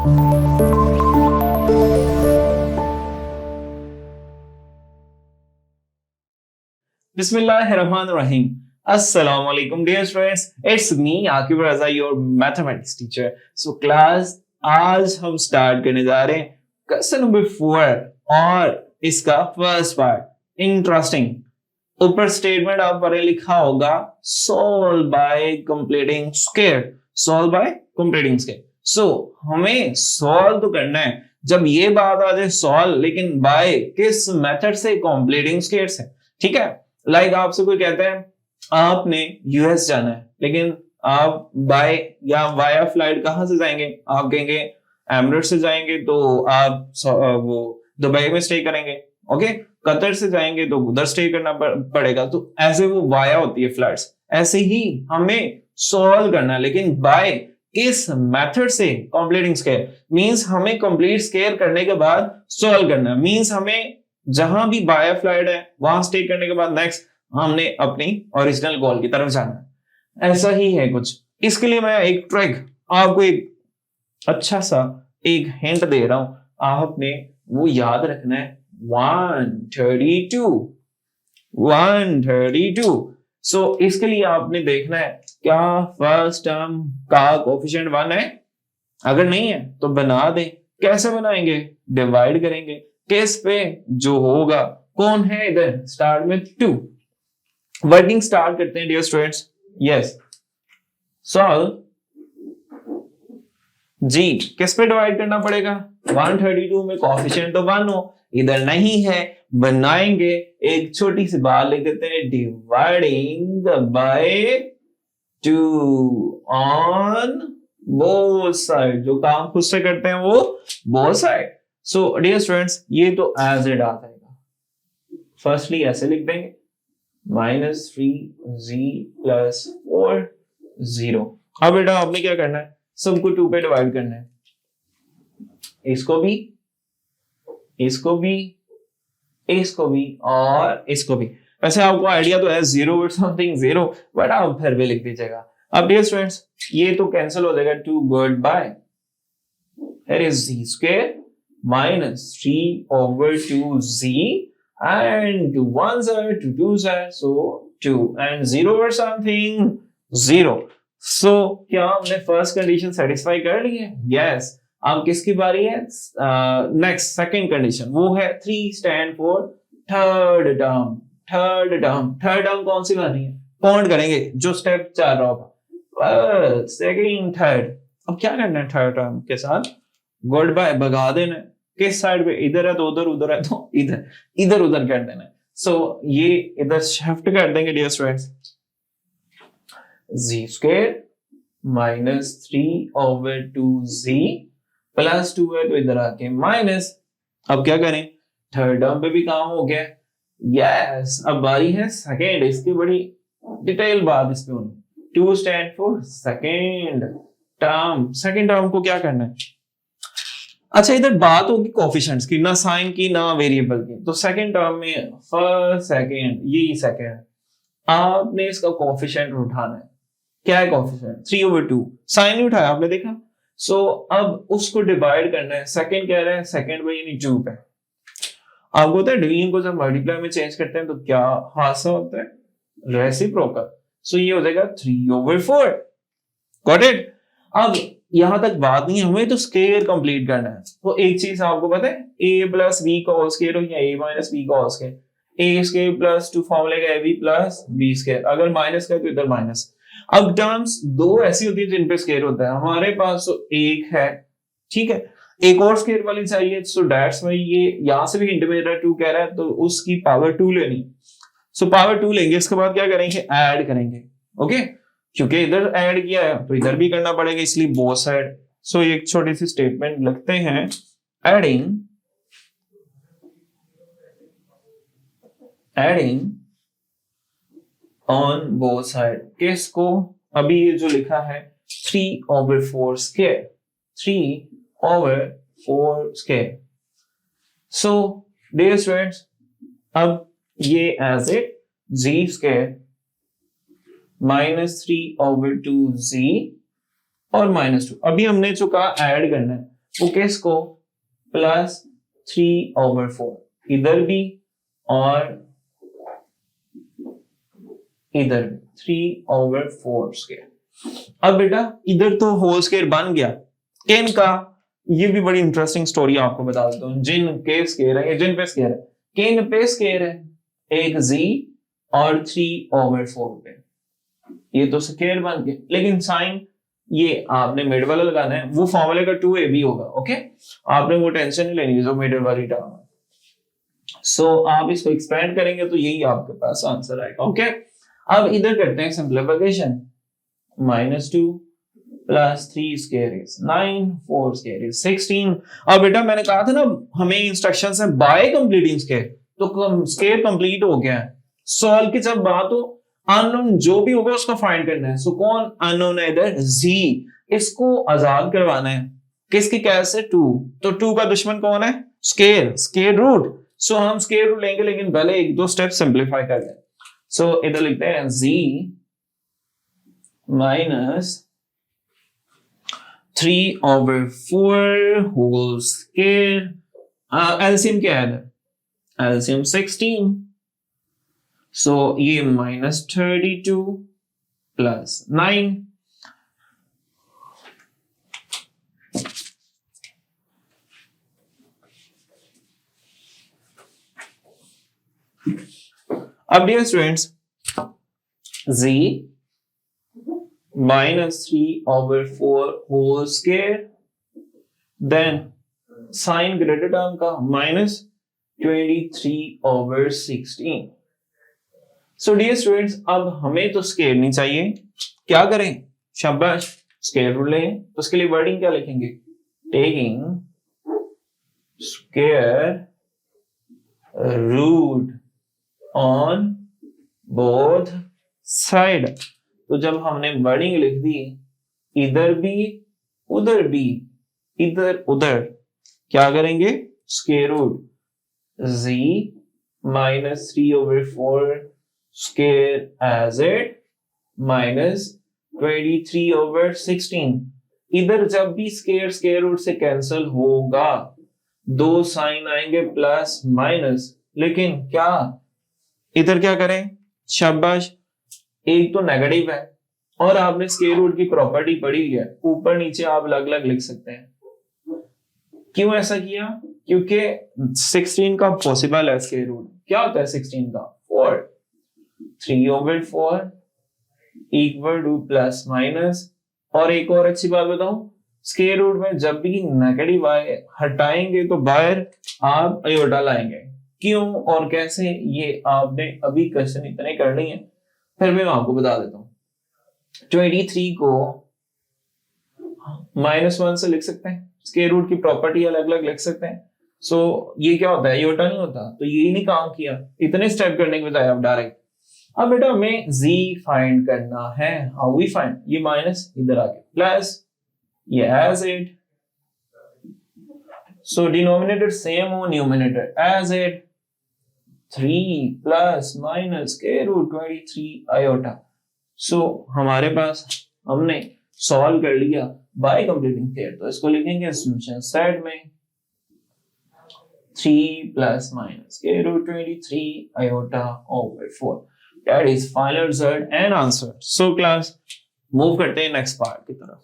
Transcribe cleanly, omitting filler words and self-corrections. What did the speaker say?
Bismillahirrahmanirrahim. Assalamu alaikum dear students. It's me Akib Raza, your mathematics teacher. So class, आज हम start करने जा रहे हैं क्वेश्चन नंबर 4 और इसका फर्स्ट पार्ट इंटरेस्टिंग. ऊपर स्टेटमेंट आप पर लिखा होगा solve by completing square. Solve by completing square. So हमें सॉल्व तो करना है. जब ये बात आ जाए सॉल्व, लेकिन बाय किस मेथड से? कंप्लीटिंग स्क्वायर से. ठीक है. लाइक आपसे कोई कहता है आपने यूएस जाना है, लेकिन आप बाय या वाया फ्लाइट कहां से जाएंगे? आप कहेंगे एमिरेट्स से जाएंगे तो आप वो दुबई में स्टे करेंगे. ओके. कतर से जाएंगे तो उधर स्टे करना पड़ेगा. तो ऐसे वो वाया होती है फ्लाइट्स. ऐसे ही हमें सॉल्व करना, लेकिन बाय किस मेथड से? Completing square. मींस हमें कंप्लीट स्क्वायर करने के बाद सॉल्व करना. मींस हमें जहां भी बाय फ्लाइट है वहां स्टे करने के बाद नेक्स्ट हमने अपनी ओरिजिनल गोल की तरफ जाना है. ऐसा ही है कुछ. इसके लिए मैं एक ट्रिक आपको एक अच्छा सा एक हिंट दे रहा हूं. आपने वो याद रखना है 132. सो इसके लिए आपने देखना है क्या फर्स्ट टर्म का कोफिशिएंट 1 है. अगर नहीं है तो बना दे. कैसे बनाएंगे? डिवाइड करेंगे. किस पे? जो होगा. कौन है इधर? स्टार्ट में 2. वर्किंग स्टार्ट करते हैं डियर स्टूडेंट्स. यस. सॉल्व जी. किस पे डिवाइड करना पड़ेगा? 132 में कोएफिशिएंट तो 1 हो, इधर नहीं है. बनाएंगे एक छोटी सी बात लिख देते हैं dividing by 2 on both side. जो काम खुद से करते हैं वो both side. So dear students, ये तो एज इट आ जाएगा. फर्स्टली ऐसे लिख देंगे -3z + 4 0. अब बेटा आपने क्या करना है? सबको 2 पे डिवाइड करना है. इसको भी, इसको भी, इसको भी और इसको भी. वैसे आपको आइडिया तो है 0 with something 0, बट आप फिर भी लिख दीजिएगा. अब डियर स्टूडेंट्स, ये तो कैंसिल हो जाएगा. 2 divide by here is z square -3/2z and 2 1s are 2 2s are so 2 and 0 or something 0. so क्या हमने फर्स्ट कंडीशन सेटिस्फाई कर ली है? यस. अब किसकी बारी है? Next second condition. वो है 3 stand for third term. Third term कौन सी बारी है? काउंट करेंगे जो स्टेप चल रहा होगा. Second third. अब क्या करना है थर्ड टर्म के साथ? गुड बाय भगा देना. किस साइड पे? इधर है तो उधर, उधर है तो इधर, इधर उधर कर देना. सो ये इधर शिफ्ट कर देंगे dear students. z square -3/2z + 2 है तो इधर आके माइनस. अब क्या करें? थर्ड टर्म पे भी काम हो गया. यस. अब बारी है सेकेंड. इसकी बड़ी डिटेल बात इस पे होनी. 2 stand for second term. Second term को क्या करना है? अच्छा, इधर बात होगी कोएफिशिएंट्स की, ना साइन की ना वेरिएबल की. तो सेकंड टर्म में फर्स्ट सेकंड, यही सेकंड, आपने इसका कोएफिशिएंट उठाना है. क्या है कोएफिशिएंट? 3/2. साइन नहीं उठाया आपने, देखा. सो अब उसको डिवाइड करना है. सेकंड कह रहा है सेकंड पे यानी 2 पे. आपको पता है डिवीजन को जब मल्टीप्लाई में चेंज करते हैं तो क्या हादसा होता है? रेसिप्रोकल. सो ये हो जाएगा 3/4. Got it. अब यहां तक बात नहीं है, हमें तो स्क्वायर कंप्लीट करना है. तो एक चीज आपको पता है, a + b का होल स्क्वायर हो या a - b का होल स्क्वायर. a स्क्वायर + 2 फॉर्मूले का ab + b स्क्वायर. अगर माइनस का तो इधर माइनस. अब टर्म्स दो ऐसी होती है जिन पे स्क्वायर होता है. हमारे पास तो एक है, ठीक है. एक और स्क्वायर वाली चाहिए. सो दैट्स व्हाई ये यहां से भी हिंट में 2 कह रहा है तो उसकी पावर 2 लेनी. सो पावर 2 लेंगे. इसके बाद क्या करेंगे? ऐड करेंगे. ओके. क्योंकि इधर ऐड किया है तो इधर भी करना पड़ेगा, इसलिए बोथ साइड. सो एक छोटी सी स्टेटमेंट लिखते हैं एडिंग ऑन बोथ साइड. किसको? अभी ये जो लिखा है 3/4 square. 3/4 square. So dear students, अब ये as it z square -3/2z और -2. अभी हमने जो कहा ऐड करना है. वो किसको, प्लस 3/4, इधर भी और इधर भी 3/4 स्क्वायर। अब बेटा इधर तो होल स्क्वायर बन गया, किन का, ये भी बड़ी इंटरेस्टिंग स्टोरी आपको बता देता हूँ। जिन के स्क्वायर है, जिन पे स्क्वायर है, किन पे स्क्वायर है, एक z और 3/4 पे, ये तो स्क्वायर बन गया। लेकिन साइन ये आपने मिड वाला लगाना है, वो फॉर्मूले का 2ab होगा। ओके, आपने वो टेंशन नहीं लेनी जो मिड वाली टर्म है। सो आप इसको एक्सपेंड करेंगे तो यही आपके पास आंसर आएगा। ओके, अब इधर करते हैं simplification, -2 plus 3 square is 9, 4 square is 16। अब बेटा मैंने कहा था ना हमें इंस्ट्रक्शंस है बाय कंप्लीटिंग स्क्वायर, तो स्क्वायर कंप्लीट हो गया है। सॉल्व की जब बात हो, अननोन जो भी होगा उसको फाइंड करना है। सो कौन अननोन है इधर, z, इसको आजाद करवाना है किसकी कैद से, 2, तो 2 का दुश्मन कौन है, स्क्वायर, स्क्वायर रूट। सो हम स्क्वायर रूट लेंगे, लेकिन पहले एक दो स्टेप सिंप्लीफाई कर लें। सो इधर लिखते हैं z minus 3/4 whole square, LCM क्या है, एलसीएम 16, सो ये -32 प्लस 9, अब dear students z -3/4 whole square, then sign greater term का -23/16। सो डियर स्टूडेंट्स अब हमें तो स्क्वायर नहीं चाहिए, क्या करें, शाबाश स्क्वायर रूट लें। तो उसके लिए वर्डिंग क्या लिखेंगे, taking square root on both side. तो जब हमने वर्डिंग लिख दी, इधर भी उधर भी, इधर उधर, क्या करेंगे, square root z -3/4 square as it -23/16। इधर जब भी स्क्वायर स्क्वायर रूट से कैंसिल होगा, दो साइन आएंगे प्लस माइनस, लेकिन क्या इधर क्या करें, शाबाश, एक तो नेगेटिव है और आपने स्क्वायर रूट की प्रॉपर्टी पढ़ी है, ऊपर नीचे आप अलग अलग लिख सकते हैं। क्यों ऐसा किया, क्योंकि 16 का पॉसिबल है स्क्वायर रूट, क्या होता है 16 का, 4, 3/4 इक्वल टू प्लस माइनस। और एक और अच्छी बात बताऊं, स्क्वायर रूट में जब भी नेगेटिव आए हटाएंगे तो बाहर आप आयोटा लाएंगे। क्यों और कैसे ये आपने अभी क्वेश्चन इतने करनी है, फिर मैं आपको बता देता हूँ। 23 को -1 से लिख सकते हैं, स्क्वायर रूट की प्रॉपर्टी अलग अलग लिख सकते हैं। सो ये क्या होता है, आयोटा नहीं होता, तो ये नहीं काम किया, इतने स्टेप करने के बजाय आप डायरेक्ट। अब बेटा हमें z फाइंड करना है, हाउ वी फाइंड, ये माइनस इधर आ गया प्लस ये as it, so denominator same हो, numerator as it, 3 plus minus square root 23 iota. So हमारे पास हमने सॉल्व कर लिया बाय कंप्लीटिंग स्क्वायर, तो इसको लिखेंगे सॉल्यूशन सेट में 3 plus minus square root 23 iota over 4, that is final result and answer. So class move करते हैं नेक्स्ट पार्ट की तरफ।